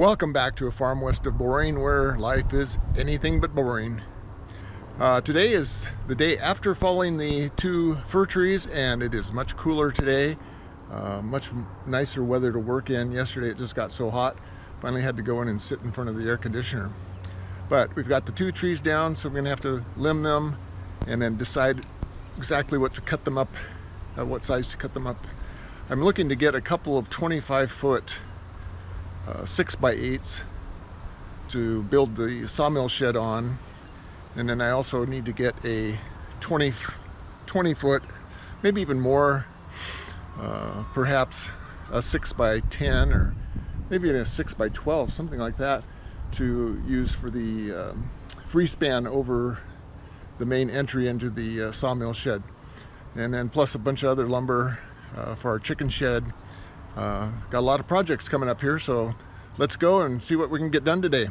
Welcome back to a farm west of boring where life is anything but boring. Today is the day after falling the 2 fir trees, and it is much cooler today. Much nicer weather to work in. Yesterday it just got so hot. Finally had to go in and sit in front of the air conditioner. But we've got the 2 trees down, so we're going to have to limb them and then decide exactly what to cut them up, what size to cut them up. I'm looking to get a couple of 25-foot 6x8s to build the sawmill shed on, and then I also need to get a 20 foot, maybe even more, perhaps a 6x10 or maybe a 6x12, something like that, to use for the free span over the main entry into the sawmill shed, and then plus a bunch of other lumber for our chicken shed. Got a lot of projects coming up here, so let's go and see what we can get done today.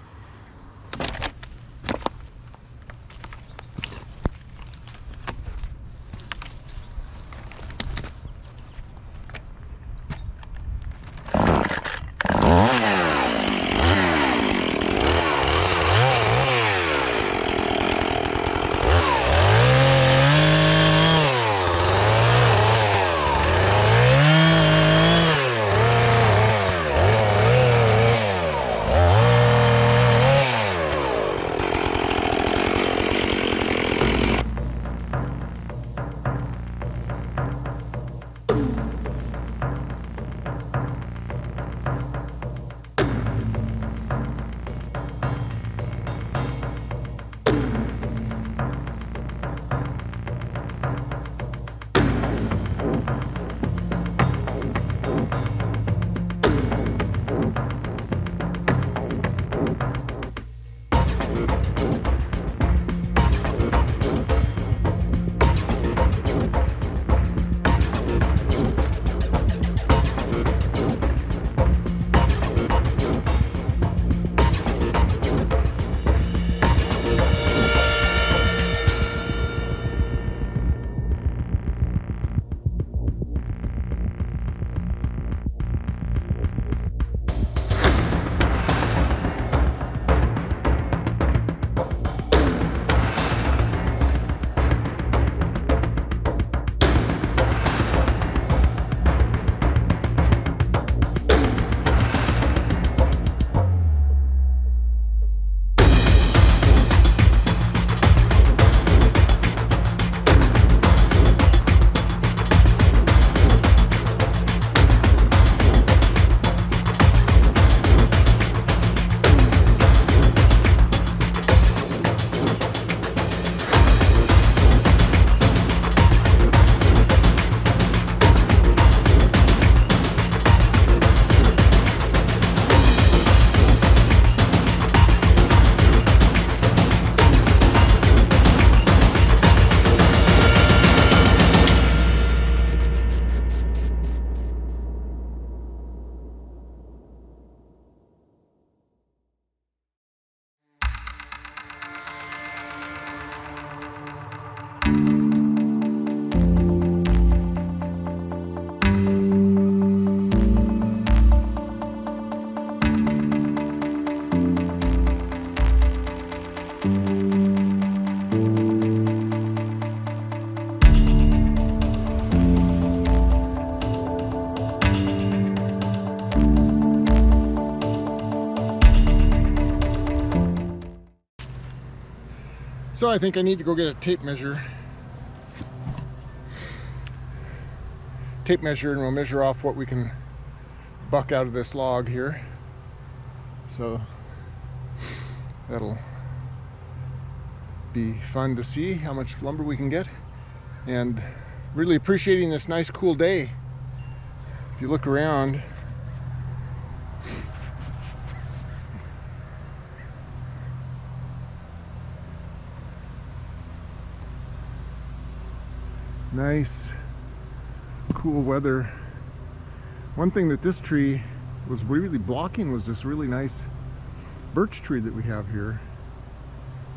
So I think I need to go get a tape measure. And we'll measure off what we can buck out of this log here. So that'll be fun to see how much lumber we can get. And really appreciating this nice cool day. If you look around, nice cool weather. One thing that this tree was really blocking was this really nice birch tree that we have here,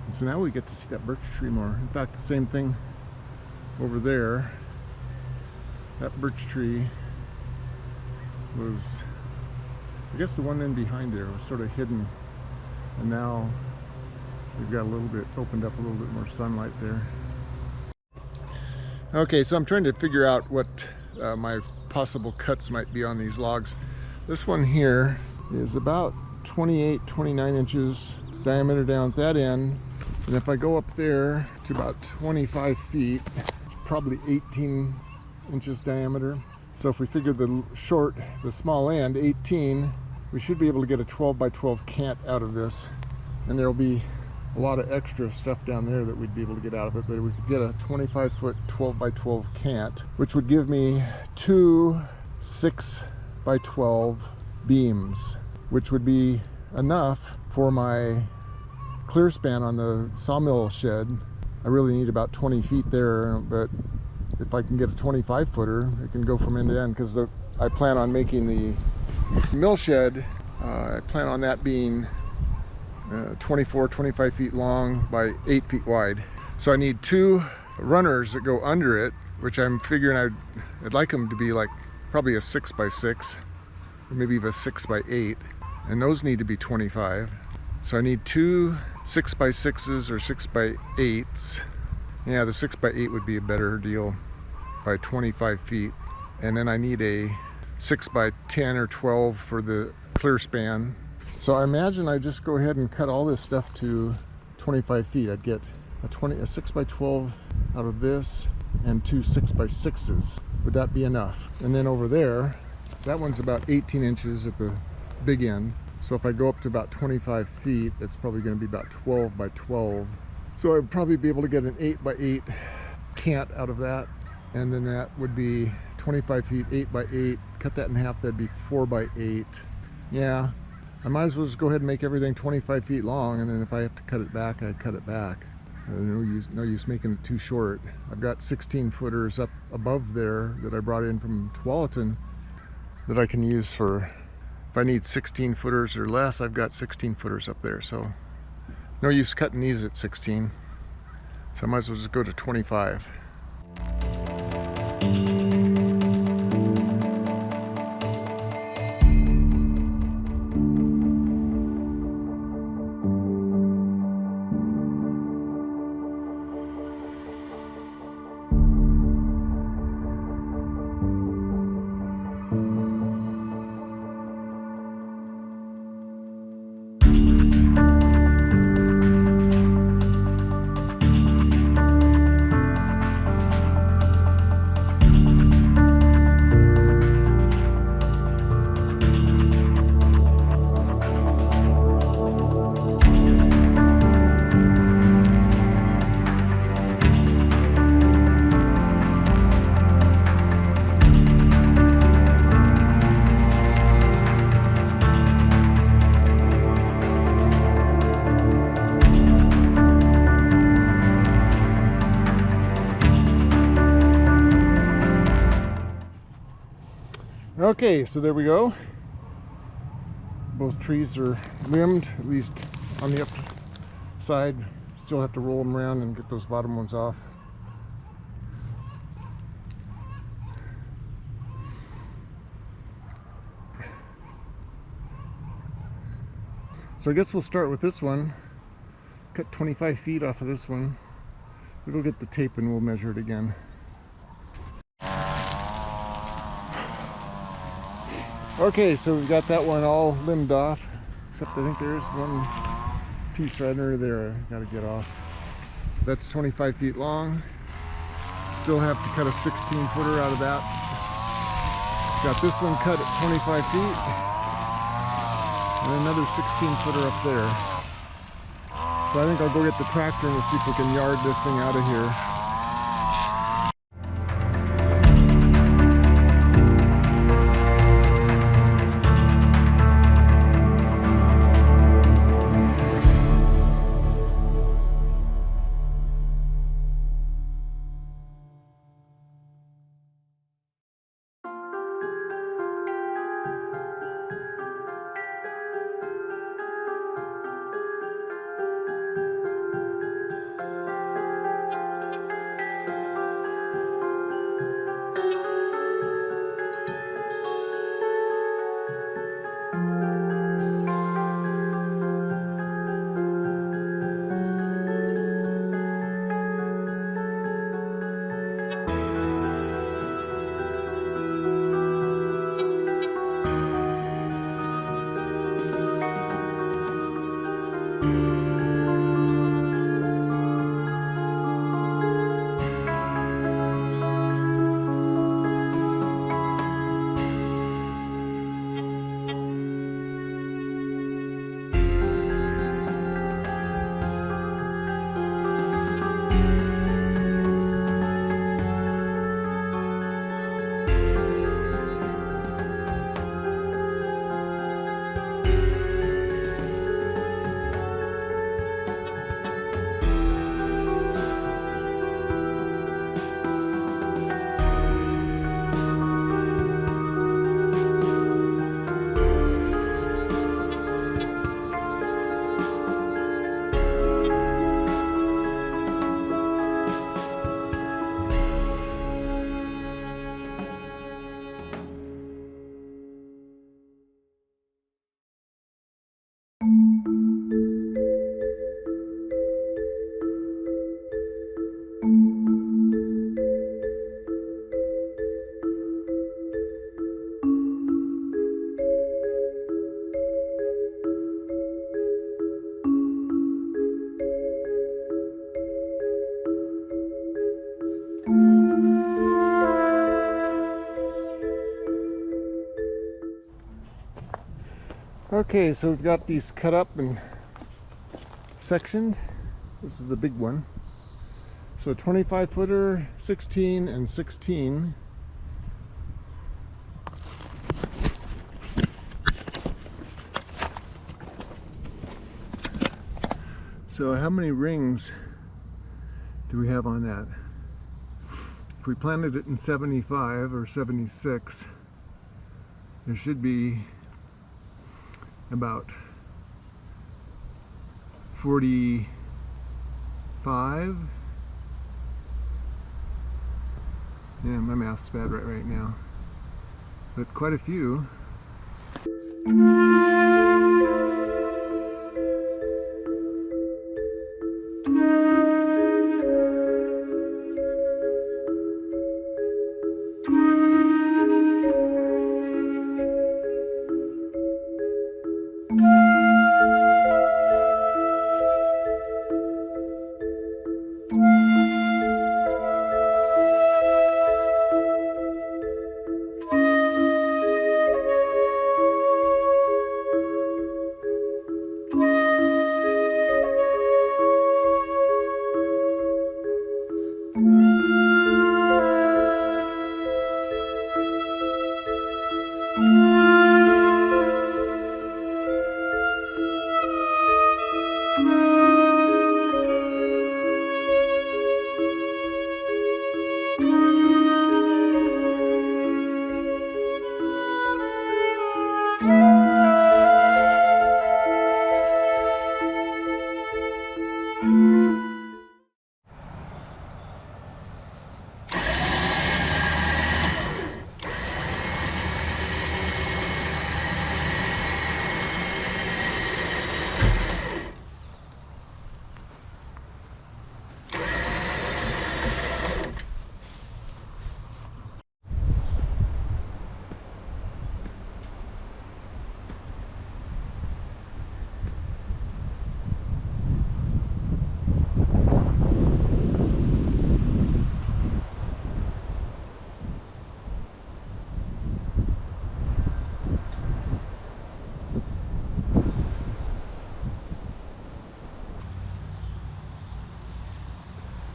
and so now we get to see that birch tree more. In fact, the same thing over there, that birch tree was I guess the one in behind there was sort of hidden, and now we've got a little bit opened up, a little bit more sunlight there. Okay, so I'm trying to figure out what my possible cuts might be on these logs. This one here is about 28, 29 inches diameter down at that end, and if I go up there to about 25 feet, it's probably 18 inches diameter. So if we figure the small end, 18, we should be able to get a 12 by 12 cant out of this, and there'll be a lot of extra stuff down there that we'd be able to get out of it, but we could get a 25 foot 12 by 12 cant, which would give me 2 6 by 12 beams, which would be enough for my clear span on the sawmill shed. I really need about 20 feet there, but if I can get a 25 footer, it can go from end to end, because I plan on making the mill shed, I plan on that being 25 feet long by 8 feet wide. So I need 2 runners that go under it, which I'm figuring I'd like them to be like probably a 6 by 6, or maybe even a 6 by 8, and those need to be 25. So I need 2 6 by 6s or 6 by 8s. Yeah, the 6 by 8 would be a better deal, by 25 feet. And then I need a 6 by 10 or 12 for the clear span. So I imagine I just go ahead and cut all this stuff to 25 feet. I'd get a 6 by 12 out of this and 2 6 by 6s. Would that be enough? And then over there, that one's about 18 inches at the big end. So if I go up to about 25 feet, it's probably going to be about 12 by 12. So I'd probably be able to get an 8 by 8 cant out of that. And then that would be 25 feet, 8 by 8. Cut that in half, that'd be 4 by 8. Yeah, I might as well just go ahead and make everything 25 feet long, and then if I have to cut it back, I cut it back. No use making it too short. I've got 16 footers up above there that I brought in from Tualatin that I can use for, if I need 16 footers or less, I've got 16 footers up there. So no use cutting these at 16. So I might as well just go to 25. Okay, so there we go. Both trees are limbed, at least on the up side. Still have to roll them around and get those bottom ones off. So I guess we'll start with this one. Cut 25 feet off of this one. We'll go get the tape and we'll measure it again. Okay, so we've got that one all limbed off, except I think there is one piece right under there I gotta get off. That's 25 feet long. Still have to cut a 16 footer out of that. Got this one cut at 25 feet, and another 16 footer up there. So I think I'll go get the tractor and we'll see if we can yard this thing out of here. Okay, so we've got these cut up and sectioned. This is the big one. So 25 footer, 16 and 16. So how many rings do we have on that? If we planted it in 75 or 76, there should be about 45. Yeah, my math's bad right now, but quite a few.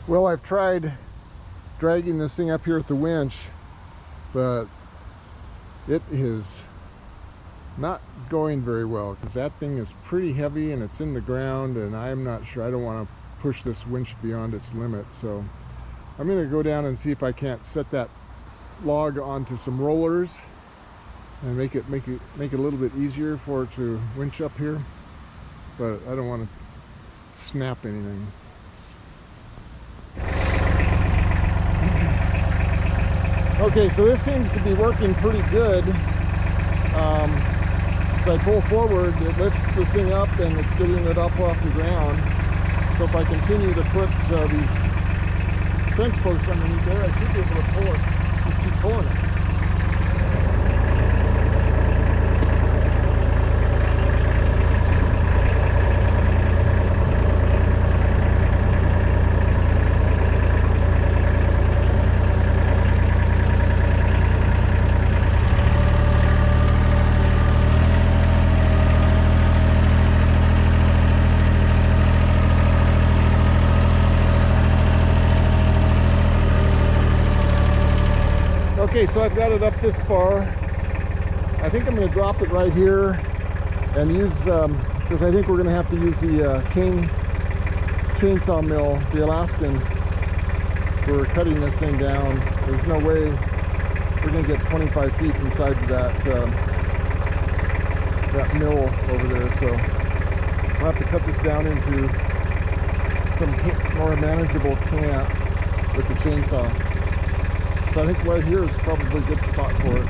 Well, I've tried dragging this thing up here with the winch, but it is not going very well because that thing is pretty heavy and it's in the ground, and I'm not sure. I don't want to push this winch beyond its limit, so I'm going to go down and see if I can't set that log onto some rollers and make it a little bit easier for it to winch up here, but I don't want to snap anything. Okay, so this seems to be working pretty good. As I pull forward, it lifts this thing up and it's getting it up off the ground. So if I continue to put these fence posts underneath there, I should be able to pull it. Just keep pulling it. Okay, so I've got it up this far. I think I'm going to drop it right here and use, because I think we're going to have to use the chainsaw mill, the Alaskan, for cutting this thing down. There's no way we're going to get 25 feet inside of that mill over there, so I'll have to cut this down into some more manageable cants with the chainsaw. So I think right here is probably a good spot for it.